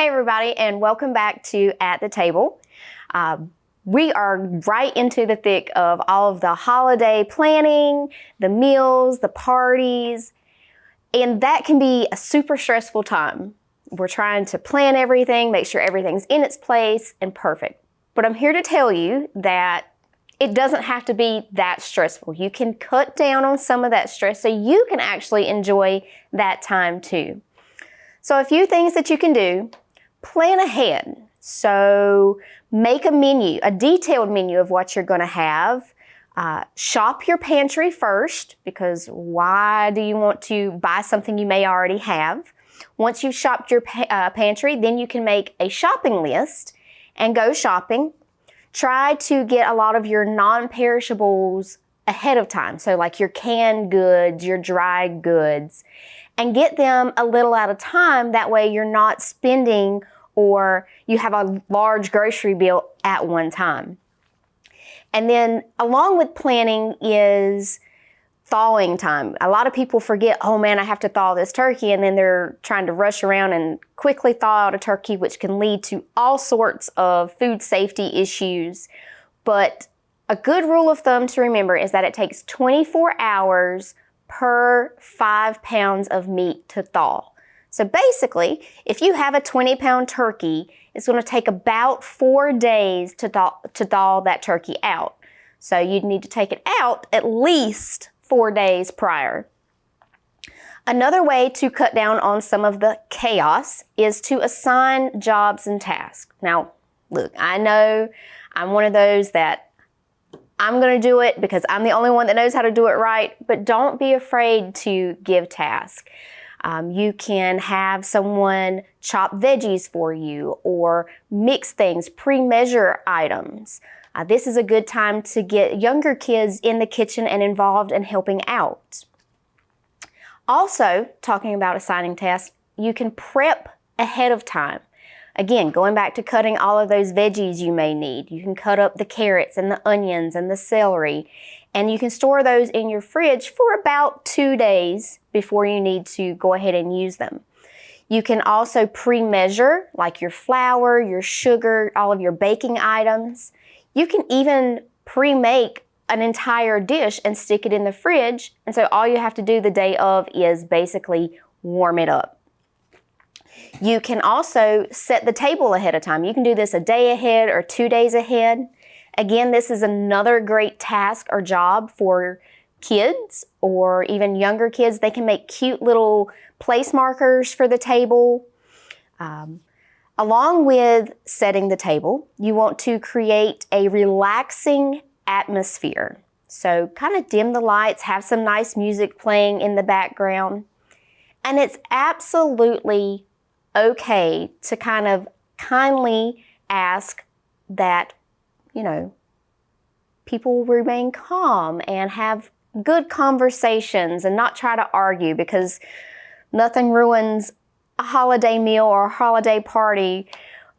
Hey everybody, and welcome back to At the Table. We are right into the thick of all of the holiday planning, the meals, the parties, and that can be a super stressful time. We're trying to plan everything, make sure everything's in its place and perfect. But I'm here to tell you that it doesn't have to be that stressful. You can cut down on some of that stress so you can actually enjoy that time too. So a few things that you can do: plan ahead. So make a menu, a detailed menu of what you're going to have. Shop your pantry first, because why do you want to buy something you may already have? Once you've shopped your pantry, then you can make a shopping list and go shopping. Try to get a lot of your non-perishables ahead of time. So like your canned goods, your dried goods, and get them a little at a time. That way you're not spending or you have a large grocery bill at one time. And then along with planning is thawing time. A lot of people forget, oh man, I have to thaw this turkey, and then they're trying to rush around and quickly thaw out a turkey, which can lead to all sorts of food safety issues. But a good rule of thumb to remember is that it takes 24 hours per 5 pounds of meat to thaw. So basically, if you have a 20-pound turkey, it's going to take about 4 days to thaw that turkey out. So you'd need to take it out at least 4 days prior. Another way to cut down on some of the chaos is to assign jobs and tasks. Now, look, I know I'm one of those that I'm going to do it because I'm the only one that knows how to do it right, but don't be afraid to give tasks. You can have someone chop veggies for you or mix things, pre-measure items. This is a good time to get younger kids in the kitchen and involved in helping out. Also, talking about assigning tasks, you can prep ahead of time. Again, going back to cutting all of those veggies you may need. You can cut up the carrots and the onions and the celery, and you can store those in your fridge for about 2 days before you need to go ahead and use them. You can also pre-measure, like your flour, your sugar, all of your baking items. You can even pre-make an entire dish and stick it in the fridge, and so all you have to do the day of is basically warm it up. You can also set the table ahead of time. You can do this a day ahead or 2 days ahead. Again, this is another great task or job for kids or even younger kids. They can make cute little place markers for the table. Along with setting the table, you want to create a relaxing atmosphere. So kind of dim the lights, have some nice music playing in the background. And it's absolutely okay to kind of kindly ask that, people remain calm and have good conversations and not try to argue, because nothing ruins a holiday meal or a holiday party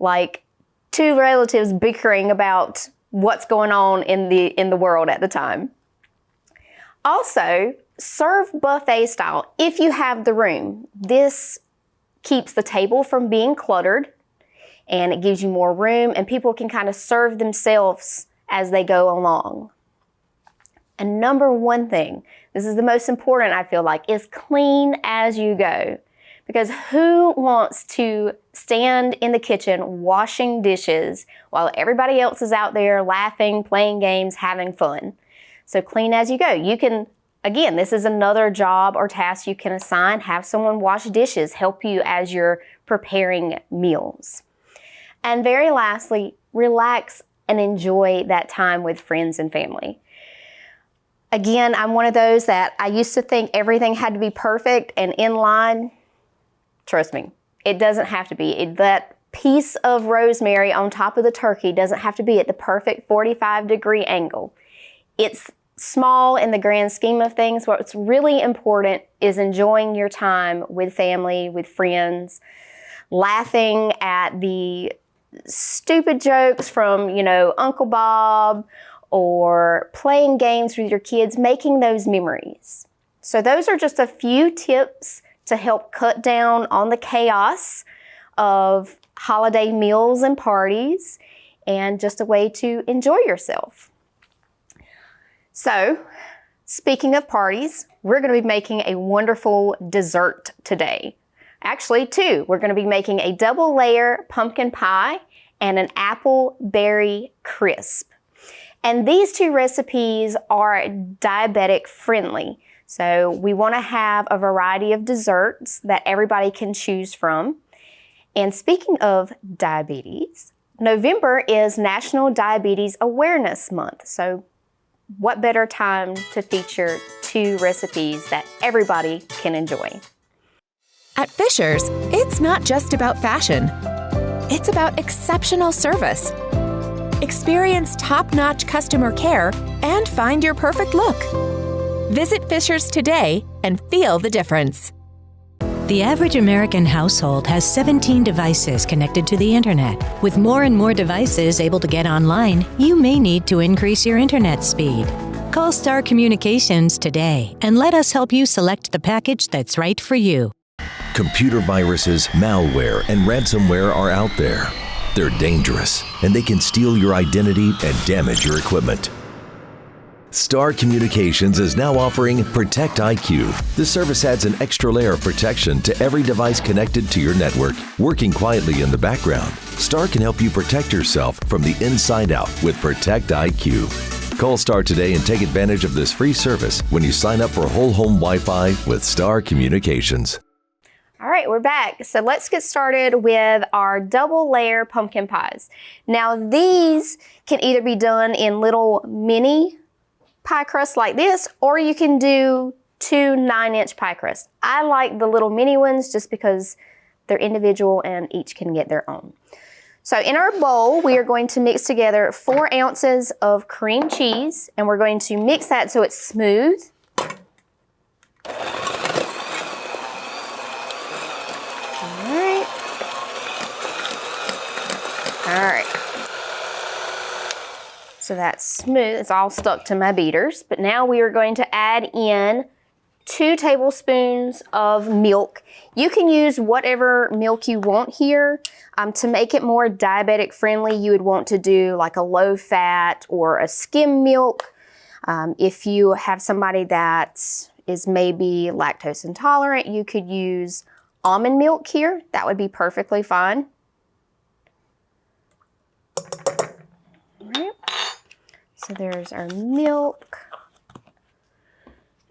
like two relatives bickering about what's going on in the world at the time. Also, serve buffet style if you have the room. This keeps the table from being cluttered, and it gives you more room, and people can kind of serve themselves as they go along. And number one thing, this is the most important, I feel like, is clean as you go. Because who wants to stand in the kitchen washing dishes while everybody else is out there laughing, playing games, having fun? So clean as you go. You can, again, this is another job or task you can assign. Have someone wash dishes, help you as you're preparing meals. And very lastly, relax and enjoy that time with friends and family. Again, I'm one of those that I used to think everything had to be perfect and in line. Trust me, it doesn't have to be. That piece of rosemary on top of the turkey doesn't have to be at the perfect 45-degree angle. It's small in the grand scheme of things. What's really important is enjoying your time with family, with friends, laughing at the stupid jokes from, Uncle Bob, or playing games with your kids, making those memories. So those are just a few tips to help cut down on the chaos of holiday meals and parties, and just a way to enjoy yourself. So, speaking of parties, we're going to be making a wonderful dessert today. Actually, two. We're going to be making a double layer pumpkin pie and an apple berry crisp. And these two recipes are diabetic friendly. So we want to have a variety of desserts that everybody can choose from. And speaking of diabetes, November is National Diabetes Awareness Month. So what better time to feature two recipes that everybody can enjoy? At Fisher's, it's not just about fashion. It's about exceptional service. Experience top-notch customer care and find your perfect look. Visit Fisher's today and feel the difference. The average American household has 17 devices connected to the internet. With more and more devices able to get online, you may need to increase your internet speed. Call Star Communications today and let us help you select the package that's right for you. Computer viruses, malware, and ransomware are out there. They're dangerous, and they can steal your identity and damage your equipment. Star Communications is now offering Protect IQ. The service adds an extra layer of protection to every device connected to your network. Working quietly in the background, Star can help you protect yourself from the inside out with Protect IQ. Call Star today and take advantage of this free service when you sign up for whole home Wi-Fi with Star Communications. All right, we're back. So let's get started with our double layer pumpkin pies. Now these can either be done in little mini pie crusts like this, or you can do 2 9-inch pie crusts. I like the little mini ones just because they're individual and each can get their own. So in our bowl, we are going to mix together 4 ounces of cream cheese, and we're going to mix that so it's smooth. All right, so that's smooth. It's all stuck to my beaters. But now we are going to add in 2 tablespoons of milk. You can use whatever milk you want here. To make it more diabetic friendly, you would want to do like a low fat or a skim milk. If you have somebody that is maybe lactose intolerant, you could use almond milk here. That would be perfectly fine. So there's our milk.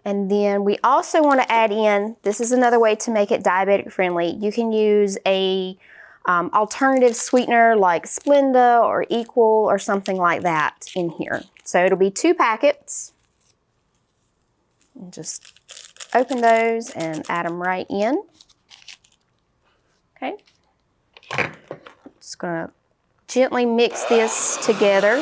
And then we also want to add in, this is another way to make it diabetic friendly. You can use a alternative sweetener like Splenda or Equal or something like that in here. So it'll be 2 packets. And just open those and add them right in. Okay. Just gonna gently mix this together.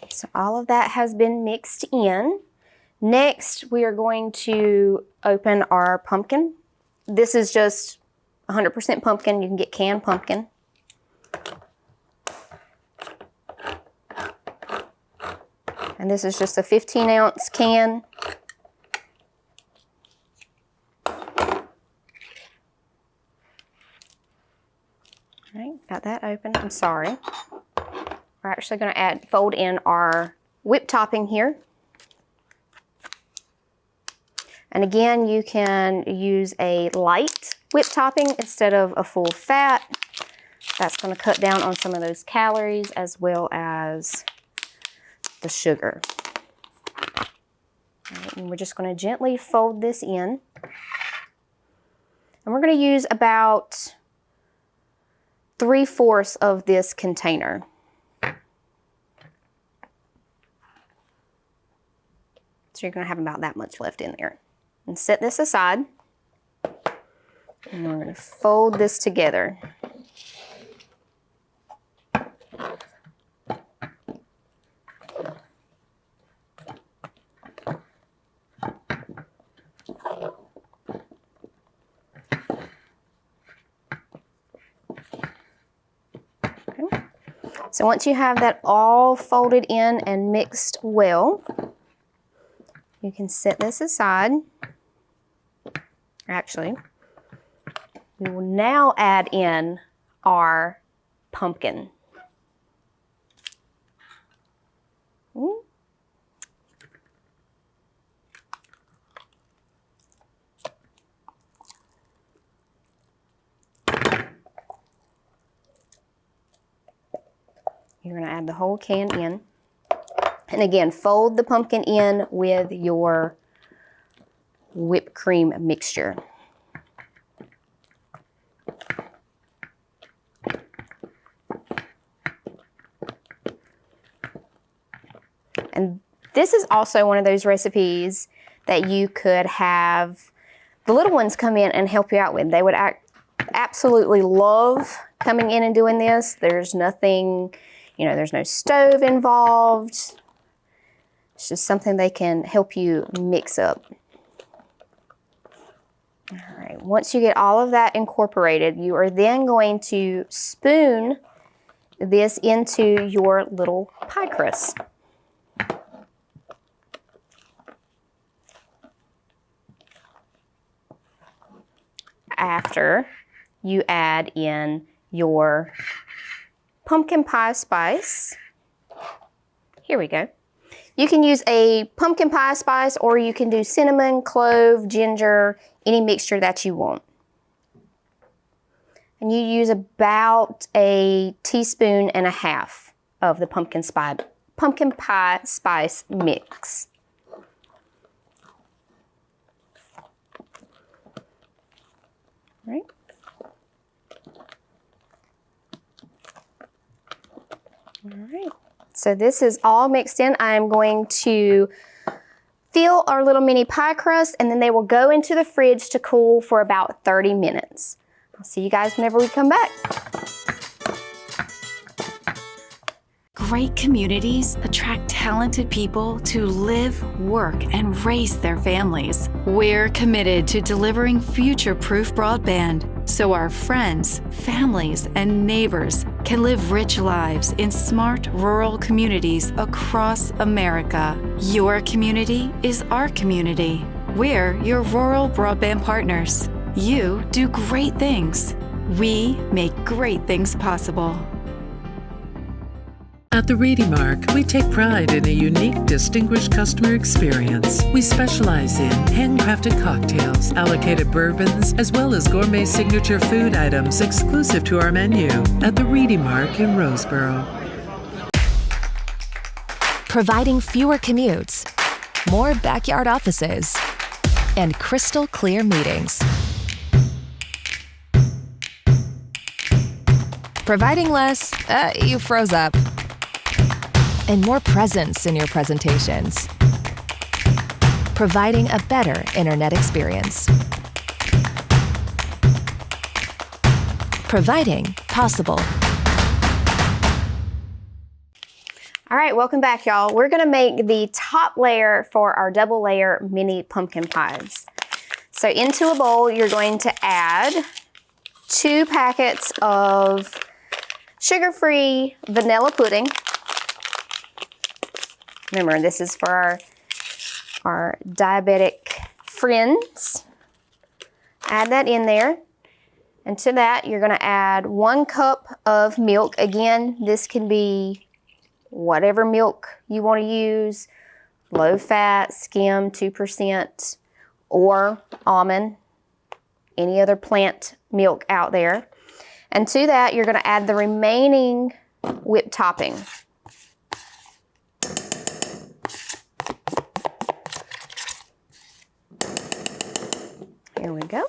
So all of that has been mixed in. Next, we are going to open our pumpkin. This is just 100% pumpkin. You can get canned pumpkin. And this is just a 15-ounce can. All right, got that open. I'm sorry. We're actually going to fold in our whipped topping here. And again, you can use a light whipped topping instead of a full fat. That's going to cut down on some of those calories as well as the sugar. All right, and we're just going to gently fold this in. And we're going to use about 3/4 of this container. So you're going to have about that much left in there. And set this aside. And we're going to fold this together. So once you have that all folded in and mixed well, you can set this aside. Actually, we will now add in our pumpkin. You're going to add the whole can in. And again, fold the pumpkin in with your whipped cream mixture. And this is also one of those recipes that you could have the little ones come in and help you out with. They would absolutely love coming in and doing this. There's nothing, there's no stove involved. It's just something they can help you mix up. All right, once you get all of that incorporated, you are then going to spoon this into your little pie crust. After you add in your pumpkin pie spice. Here we go. You can use a pumpkin pie spice, or you can do cinnamon, clove, ginger, any mixture that you want. And you use about 1.5 teaspoons of the pumpkin pie spice mix. Right. All right. So this is all mixed in. I'm going to fill our little mini pie crust, and then they will go into the fridge to cool for about 30 minutes. I'll see you guys whenever we come back. Great communities attract talented people to live, work, and raise their families. We're committed to delivering future-proof broadband so our friends, families, and neighbors can live rich lives in smart rural communities across America. Your community is our community. We're your rural broadband partners. You do great things. We make great things possible. At the Reedy Mark, we take pride in a unique, distinguished customer experience. We specialize in handcrafted cocktails, allocated bourbons, as well as gourmet signature food items exclusive to our menu at the Reedy Mark in Roseboro. Providing fewer commutes, more backyard offices, and crystal clear meetings. Providing less, you froze up, and more presence in your presentations. Providing a better internet experience. Providing possible. All right, welcome back, y'all. We're gonna make the top layer for our double layer mini pumpkin pies. So into a bowl, you're going to add 2 packets of sugar-free vanilla pudding. Remember, this is for our diabetic friends. Add that in there. And to that, you're gonna add 1 cup of milk. Again, this can be whatever milk you wanna use, low fat, skim, 2%, or almond, any other plant milk out there. And to that, you're gonna add the remaining whipped topping. Here we go.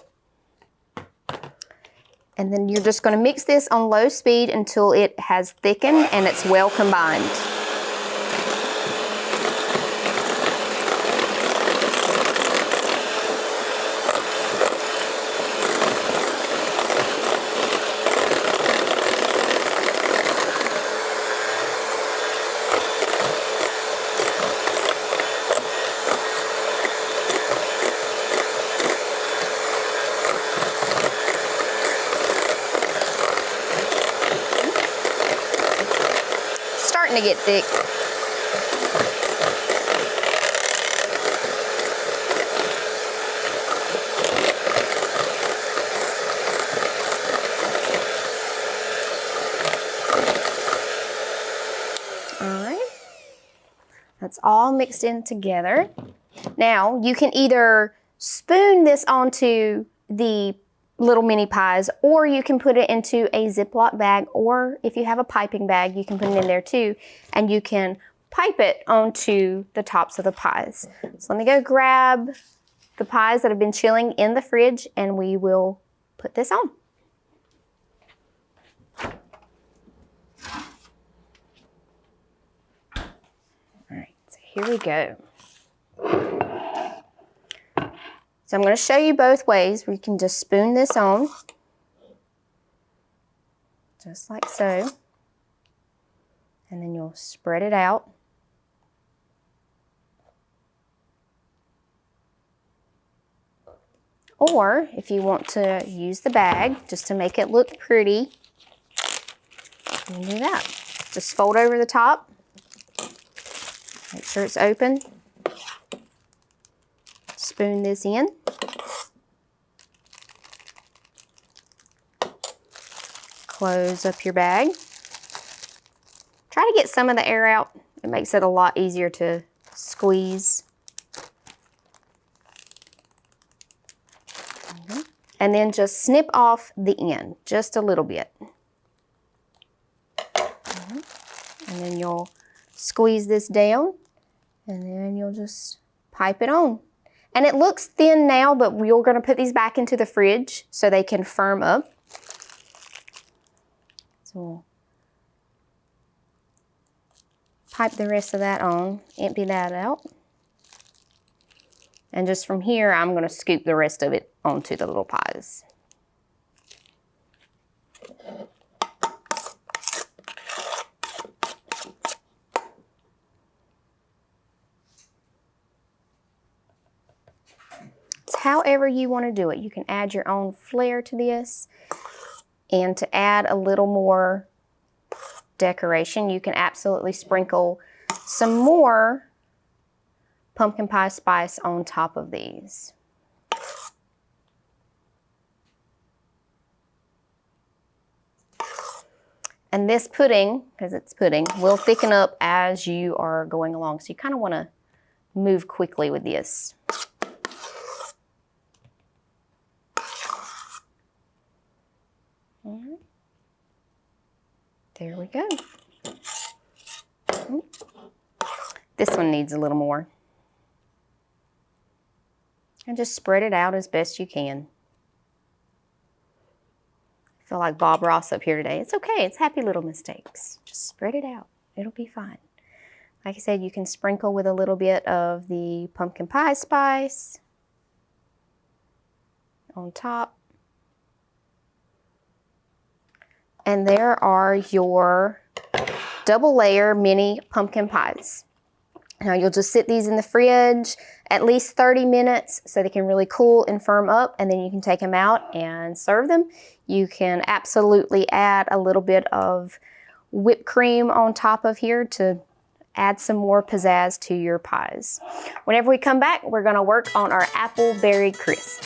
And then you're just going to mix this on low speed until it has thickened and it's well combined. starting to get thick. That's all mixed in together. Now you can either spoon this onto the little mini pies, or you can put it into a Ziploc bag, or if you have a piping bag, you can put it in there too, and you can pipe it onto the tops of the pies. So let me go grab the pies that have been chilling in the fridge, and we will put this on. Here we go. So I'm going to show you both ways. We can just spoon this on, just like so. And then you'll spread it out. Or if you want to use the bag just to make it look pretty, you can do that. Just fold over the top. Make sure it's open. Spoon this in. Close up your bag. Try to get some of the air out. It makes it a lot easier to squeeze. And then just snip off the end, just a little bit. And then you'll squeeze this down, and then you'll just pipe it on. And it looks thin now, but we're going to put these back into the fridge so they can firm up. So we'll pipe the rest of that on, empty that out. And just from here, I'm going to scoop the rest of it onto the little pies. However you want to do it. You can add your own flair to this, and to add a little more decoration, you can absolutely sprinkle some more pumpkin pie spice on top of these. And this pudding, because it's pudding, will thicken up as you are going along. So you kind of want to move quickly with this. There we go. This one needs a little more. And just spread it out as best you can. I feel like Bob Ross up here today. It's okay, it's happy little mistakes. Just spread it out, it'll be fine. Like I said, you can sprinkle with a little bit of the pumpkin pie spice on top. And there are your double layer mini pumpkin pies. Now you'll just sit these in the fridge at least 30 minutes so they can really cool and firm up, and then you can take them out and serve them. You can absolutely add a little bit of whipped cream on top of here to add some more pizzazz to your pies. Whenever we come back, we're gonna work on our apple berry crisp.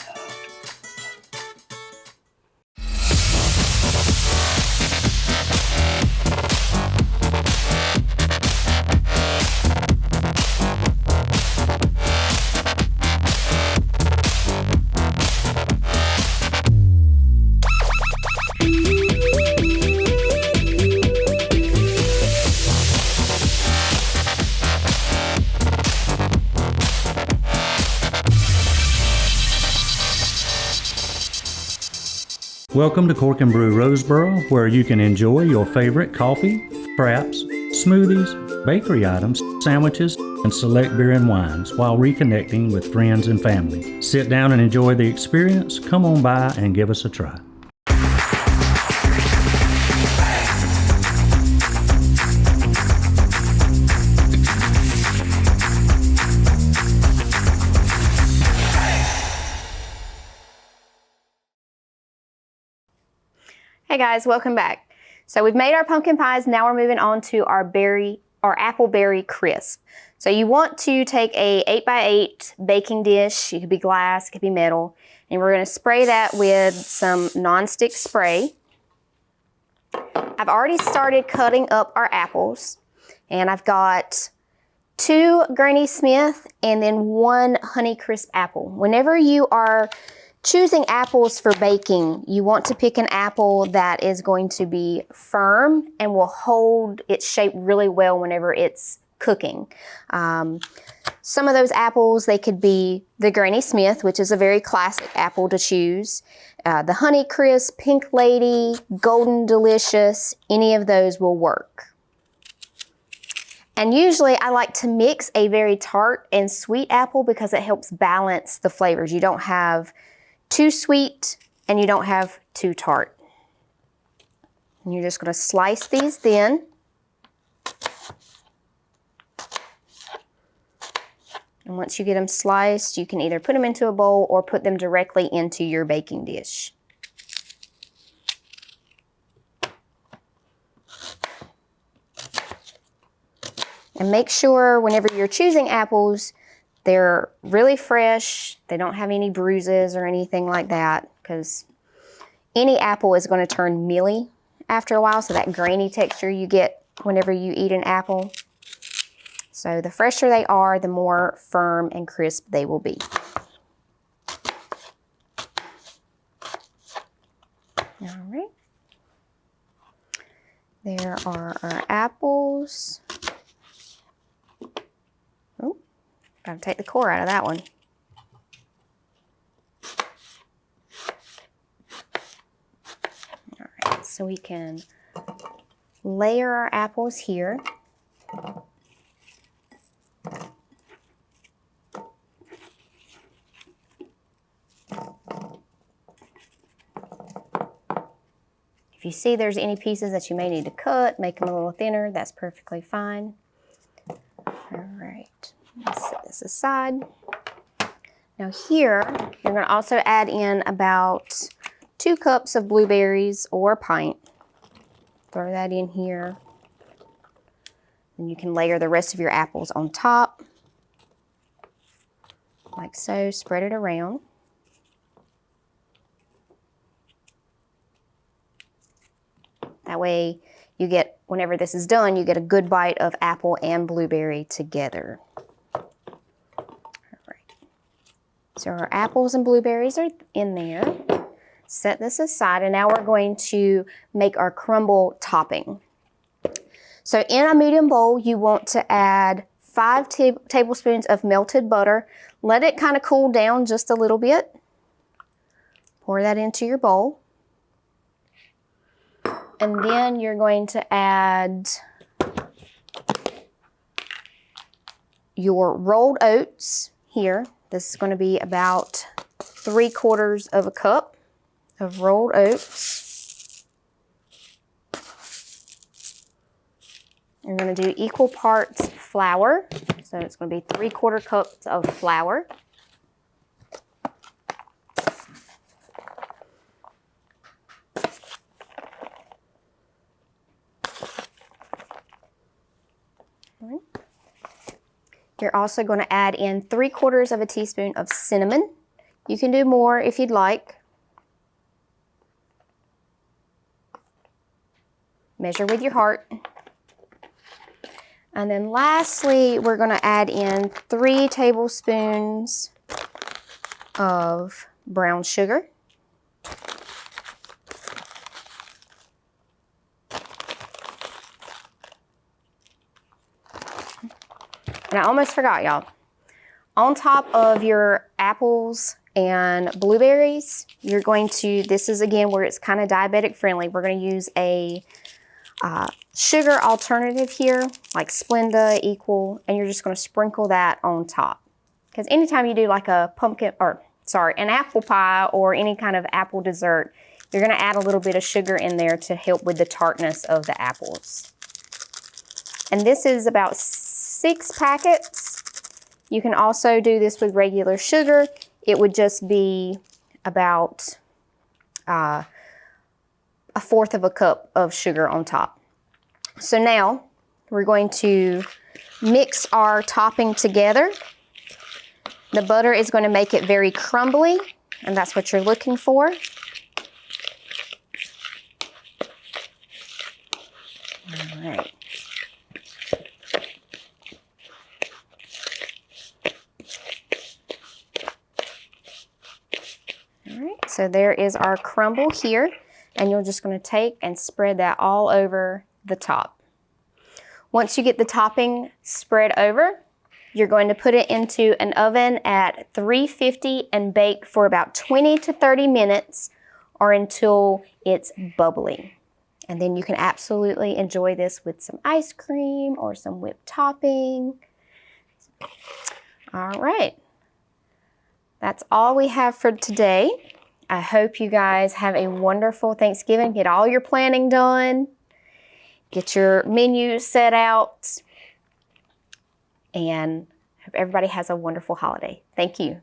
Welcome to Cork and Brew Roseboro, where you can enjoy your favorite coffee, fraps, smoothies, bakery items, sandwiches, and select beer and wines while reconnecting with friends and family. Sit down and enjoy the experience. Come on by and give us a try. Hey guys, welcome back. So we've made our pumpkin pies. Now we're moving on to our apple berry crisp. So you want to take a 8x8 baking dish. It could be glass, it could be metal. And we're going to spray that with some nonstick spray. I've already started cutting up our apples. And I've got 2 Granny Smith and then 1 Honeycrisp apple. Whenever you are choosing apples for baking, you want to pick an apple that is going to be firm and will hold its shape really well whenever it's cooking. Some of those apples, they could be the Granny Smith, which is a very classic apple to choose. The Honeycrisp, Pink Lady, Golden Delicious, any of those will work. And usually I like to mix a very tart and sweet apple because it helps balance the flavors. You don't have too sweet and you don't have too tart. And you're just going to slice these thin. And once you get them sliced, you can either put them into a bowl or put them directly into your baking dish. And make sure whenever you're choosing apples, they're really fresh. They don't have any bruises or anything like that, because any apple is going to turn mealy after a while, so that grainy texture you get whenever you eat an apple. So the fresher they are, the more firm and crisp they will be. All right. There are our apples. Oh, gotta take the core out of that one. All right, so we can layer our apples here. If you see there's any pieces that you may need to cut, make them a little thinner, that's perfectly fine. All right, let's set this aside. Now here, you're going to also add in about 2 cups of blueberries or a pint. Throw that in here. And you can layer the rest of your apples on top, like so. Spread it around. That way you get, whenever this is done, you get a good bite of apple and blueberry together. All right. So our apples and blueberries are in there. Set this aside, and now we're going to make our crumble topping. So in a medium bowl, you want to add 5 tablespoons of melted butter. Let it kind of cool down just a little bit. Pour that into your bowl. And then you're going to add your rolled oats here. This is going to be about 3/4 of a cup of rolled oats. You're going to do equal parts flour. So it's going to be 3/4 cups of flour. You're also going to add in 3/4 of a teaspoon of cinnamon. You can do more if you'd like. Measure with your heart. And then lastly, we're going to add in 3 tablespoons of brown sugar. And I almost forgot, y'all. On top of your apples and blueberries, you're going to, this is again where it's kind of diabetic friendly. We're going to use a sugar alternative here, like Splenda, Equal, and you're just going to sprinkle that on top. Because anytime you do like a an apple pie or any kind of apple dessert, you're going to add a little bit of sugar in there to help with the tartness of the apples. And this is about 6 packets. You can also do this with regular sugar. It would just be about 1/4 of a cup of sugar on top. So now we're going to mix our topping together. The butter is going to make it very crumbly, and that's what you're looking for. All right. All right, so there is our crumble here, and you're just going to take and spread that all over the top. Once you get the topping spread over, you're going to put it into an oven at 350 and bake for about 20 to 30 minutes or until it's bubbly. And then you can absolutely enjoy this with some ice cream or some whipped topping. All right. That's all we have for today. I hope you guys have a wonderful Thanksgiving. Get all your planning done. Get your menu set out. And hope everybody has a wonderful holiday. Thank you.